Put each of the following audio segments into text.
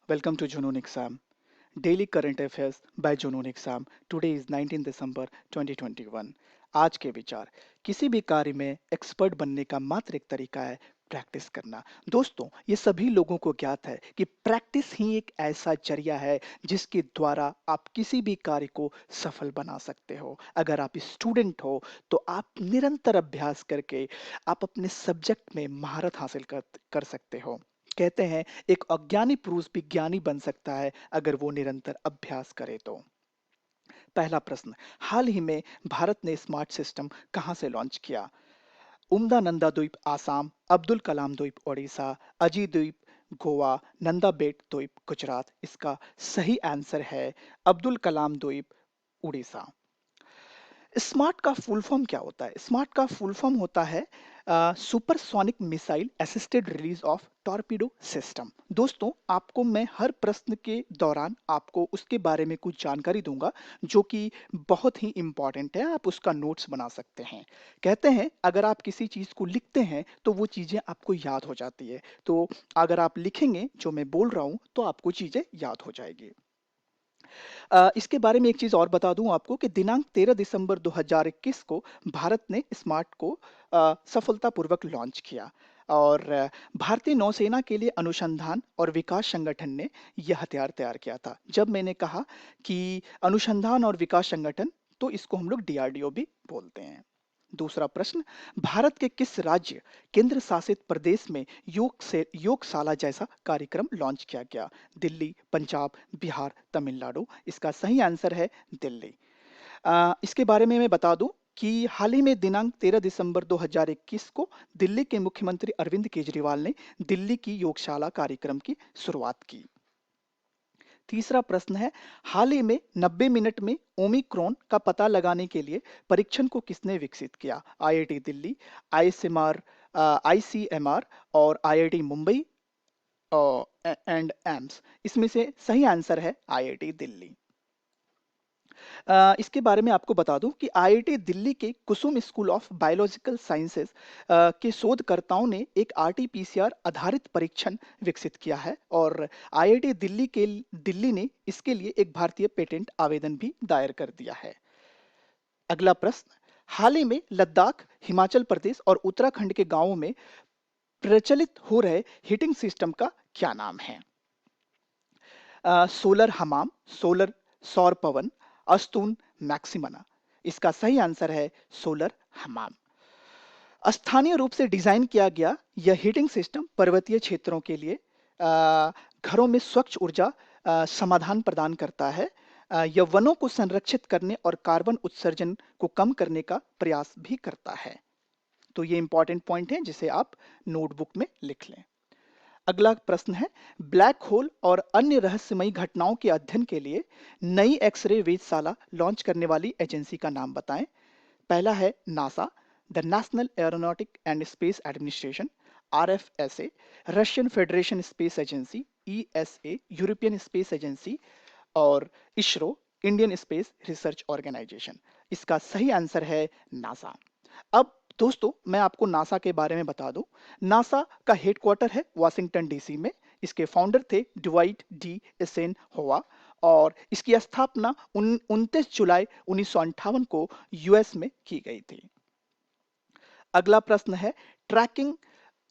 Welcome to Junoon Exam. Daily Current Affairs by Junoon Exam. Today is 19 December 2021. आज के विचार, किसी भी कार्य में एक्सपर्ट बनने का मात्र एक तरीका है प्रैक्टिस करना। दोस्तों, ये सभी लोगों को ज्ञात है कि प्रैक्टिस ही एक ऐसा जरिया है जिसके द्वारा आप किसी भी कार्य को सफल बना सकते हो। अगर आप स्टूडेंट हो तो आप निरंतर अभ्यास करके आप अपने सब्जेक्ट में महारत हासिल कर सकते हो। कहते हैं एक अज्ञानी पुरुष भी ज्ञानी बन सकता है अगर वो निरंतर अभ्यास करे तो। पहला प्रश्न, हाल ही में भारत ने स्मार्ट सिस्टम कहां से लॉन्च किया? उम्दा नंदा द्वीप आसाम, अब्दुल कलाम द्वीप ओडिशा, अजी द्वीप गोवा, नंदा बेट द्वीप गुजरात। इसका सही आंसर है अब्दुल कलाम द्वीप उड़ीसा। स्मार्ट का फुल फॉर्म क्या होता है? स्मार्ट का फुल फॉर्म होता है supersonic missile assisted release of torpedo system. दोस्तों, आपको मैं हर प्रश्न के दौरान आपको उसके बारे में कुछ जानकारी दूंगा जो कि बहुत ही इंपॉर्टेंट है। आप उसका नोट्स बना सकते हैं। कहते हैं अगर आप किसी चीज को लिखते हैं तो वो चीजें आपको याद हो जाती है। तो अगर आप लिखेंगे जो मैं बोल रहा हूं तो आपको चीजें याद हो जाएगी। इसके बारे में एक चीज़ और बता दूं आपको कि दिनांक 13 दिसंबर 2021 को भारत ने स्मार्ट को सफलतापूर्वक लॉन्च किया और भारतीय नौसेना के लिए अनुसंधान और विकास संगठन ने यह हथियार तैयार किया था। जब मैंने कहा कि अनुसंधान और विकास संगठन, तो इसको हम लोग डीआरडीओ भी बोलते हैं। दूसरा प्रश्न, भारत के किस राज्य केंद्र शासित प्रदेश में योगशाला जैसा कार्यक्रम लॉन्च किया गया? दिल्ली, पंजाब, बिहार, तमिलनाडु। इसका सही आंसर है दिल्ली। इसके बारे में मैं बता दूं कि हाल ही में दिनांक 13 दिसंबर 2021 को दिल्ली के मुख्यमंत्री अरविंद केजरीवाल ने दिल्ली की योगशाला कार्यक्रम की शुरुआत की। तीसरा प्रश्न है, हाल ही में 90 मिनट में ओमिक्रॉन का पता लगाने के लिए परीक्षण को किसने विकसित किया? आईआईटी दिल्ली, आईसीएमआर, आईसीएमआर और आईआईटी मुंबई एंड एम्स। इसमें से सही आंसर है आईआईटी दिल्ली। इसके बारे में आपको बता दूं कि आईआईटी दिल्ली के कुसुम स्कूल ऑफ बायोलॉजिकल साइंसेज के शोधकर्ताओं ने एक आरटीपीसीआर आधारित परीक्षण विकसित किया है और आईआईटी दिल्ली ने इसके लिए एक भारतीय पेटेंट आवेदन भी दायर कर दिया है। अगला प्रश्न, हाल ही में लद्दाख, हिमाचल प्रदेश और उत्तराखंड के गांवों में प्रचलित हो रहे हीटिंग सिस्टम का क्या नाम है? सोलर हमाम, सोलर सौर पवन, अस्तून, मैक्सिमना। इसका सही आंसर है सोलर हमाम। स्थानीय रूप से डिजाइन किया गया यह हीटिंग सिस्टम पर्वतीय क्षेत्रों के लिए घरों में स्वच्छ ऊर्जा समाधान प्रदान करता है। यह वनों को संरक्षित करने और कार्बन उत्सर्जन को कम करने का प्रयास भी करता है। तो ये इंपॉर्टेंट पॉइंट है जिसे आप नोटबुक में लिख लें। अगला प्रश्न है, ब्लैक होल और अन्य रहस्यमयी घटनाओं के अध्ययन के लिए नई एक्सरे वेधशाला लॉन्च करने वाली एजेंसी का नाम बताएं। पहला है NASA, the National Aeronautic and Space Administration, RFSA, Russian Federation Space Agency, ESA, European Space Agency और ISRO, Indian Space Research Organisation. इसका सही आंसर है नासा। अब दोस्तों, मैं आपको नासा के बारे में बता दूं। नासा का हेडक्वार्टर है वाशिंगटन डीसी में। इसके फाउंडर थे डुवाइट डी एसन होवा और इसकी स्थापना 29 जुलाई 1958 को यूएस में की गई थी। अगला प्रश्न है, tracking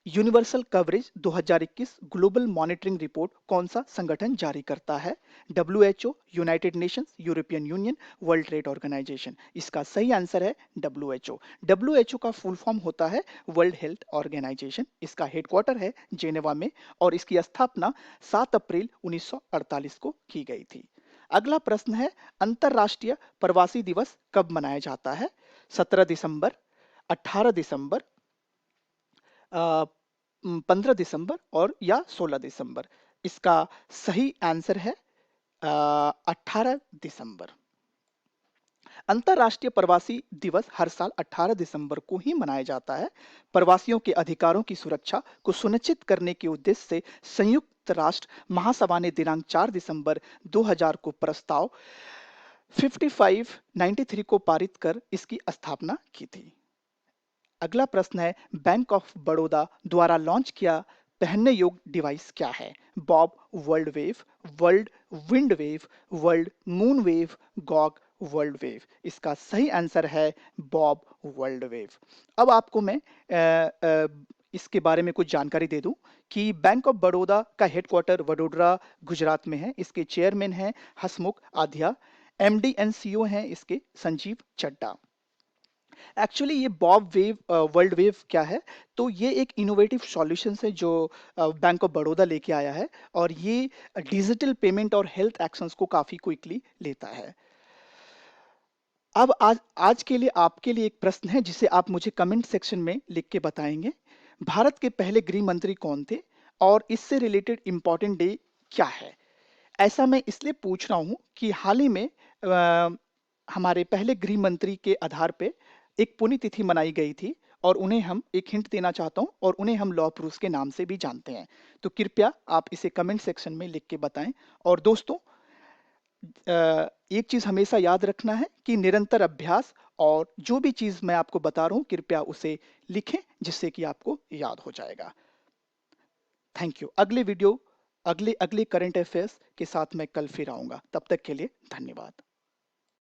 universal coverage 2021 global monitoring report कौन सा संगठन जारी करता है? WHO, United Nations, European Union, World Trade Organization. इसका सही आंसर है डब्ल्यूएचओ। डब्ल्यूएचओ का फुल फॉर्म होता है वर्ल्ड हेल्थ ऑर्गेनाइजेशन। इसका हेडक्वार्टर है जेनेवा में और इसकी स्थापना 7 अप्रैल 1948 को की गई थी। अगला प्रश्न है, अंतरराष्ट्रीय प्रवासी दिवस कब मनाया जाता है? 17 दिसंबर, 18 दिसंबर, 15 दिसंबर और या 16 दिसंबर। इसका सही आंसर है 18 दिसंबर। अंतरराष्ट्रीय प्रवासी दिवस हर साल 18 दिसंबर को ही मनाया जाता है। प्रवासियों के अधिकारों की सुरक्षा को सुनिश्चित करने के उद्देश्य से संयुक्त राष्ट्र महासभा ने दिनांक 4 दिसंबर 2000 को प्रस्ताव 5593 को पारित कर इसकी स्थापना की थी। अगला प्रश्न है, बैंक ऑफ बड़ौदा द्वारा लॉन्च किया पहनने योग्य डिवाइस क्या है? Bob world wave, world wind wave, world moon wave, Gogh world wave. इसका सही आंसर है बॉब वर्ल्ड वेव। अब आपको मैं इसके बारे में कुछ जानकारी दे दूं कि बैंक ऑफ बड़ौदा का हेडक्वार्टर वडोदरा गुजरात में है। इसके चेयरमैन हैं हसमुख आध्या। एमडी एंड सीईओ हैं इसके संजीव चड्डा। एक्चुअली ये बॉब वेव वर्ल्ड वेव क्या है? तो ये एक इनोवेटिव सॉल्यूशन है जो बैंक ऑफ बड़ौदा लेके आया है, और ये डिजिटल पेमेंट और हेल्थ एक्शंस को काफी क्विकली लेता है। अब आज आज के लिए आपके लिए एक प्रश्न है जिसे आप मुझे कमेंट सेक्शन में लिख के बताएंगे। भारत के पहले गृह मंत्री कौन थे और इससे रिलेटेड इंपॉर्टेंट डे क्या है? ऐसा मैं इसलिए पूछ रहा हूं कि हाल ही में हमारे पहले गृह मंत्री के आधार पे एक पुण्यतिथि मनाई गई थी, और उन्हें हम एक हिंट देना चाहता हूं, और उन्हें हम लौह पुरुष के नाम से भी जानते हैं। तो कृपया आप इसे कमेंट सेक्शन में लिख के बताएं। और दोस्तों, एक चीज हमेशा याद रखना है कि निरंतर अभ्यास, और जो भी चीज मैं आपको बता रहा हूं कृपया उसे लिखें जिससे कि आपको याद हो जाएगा। Thank you. अगले वीडियो, अगले अगले करंट अफेयर्स के साथ मैं कल फिर आऊंगा। तब तक के लिए धन्यवाद।